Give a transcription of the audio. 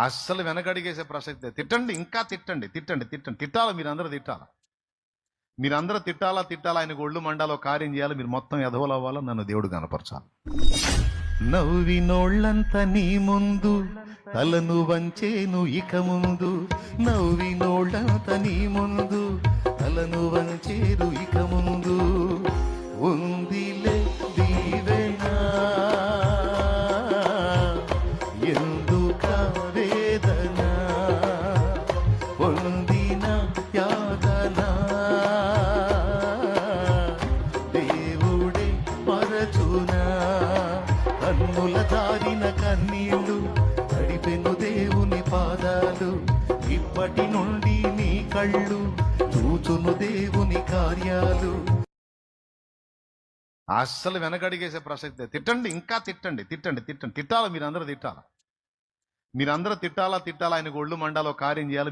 అస్సలు వెనకడిగేసే ప్రసక్తే. తిట్టండి, ఇంకా తిట్టండి, తిట్టండి, తిట్టండి, తిట్టాలి. మీరందరూ తిట్టాలి. మీరందరూ తిట్టాలా తిట్టాలా, ఆయనకు ఒళ్ళు మండాలో కార్యం చేయాలి. మీరు మొత్తం ఎదవలు అవ్వాలో నన్ను దేవుడు కనపరచాలి. నవ్వినోళ్ళంత నీ ముందు తలను వంచేను ఇక ముందు. నవ్వినోళ్ళంత నీ ముందు తలను వంచేను ఇక ముందు. ఉందిలే దీవెనా ఎందుక వేదన, పొందిన యాతన దేవుడే మరచునా. కన్నుల దారిన కన్నీళ్ళు తడిపెను దేవుని పాదాలు. ఇప్పటి నుండి నీ కళ్ళు చూచును దేవుని కార్యాలు. అస్సలు వెనకడిగేసే ప్రసక్తే. తిట్టండి, ఇంకా తిట్టండి, తిట్టండి, తిట్టండి, తిట్టాలి. మీరందరూ తిట్టాలి. మీరందరూ తిట్టాలా తిట్టాలా, ఆయనకు ఒళ్ళు మండాలో కార్యం చేయాలి.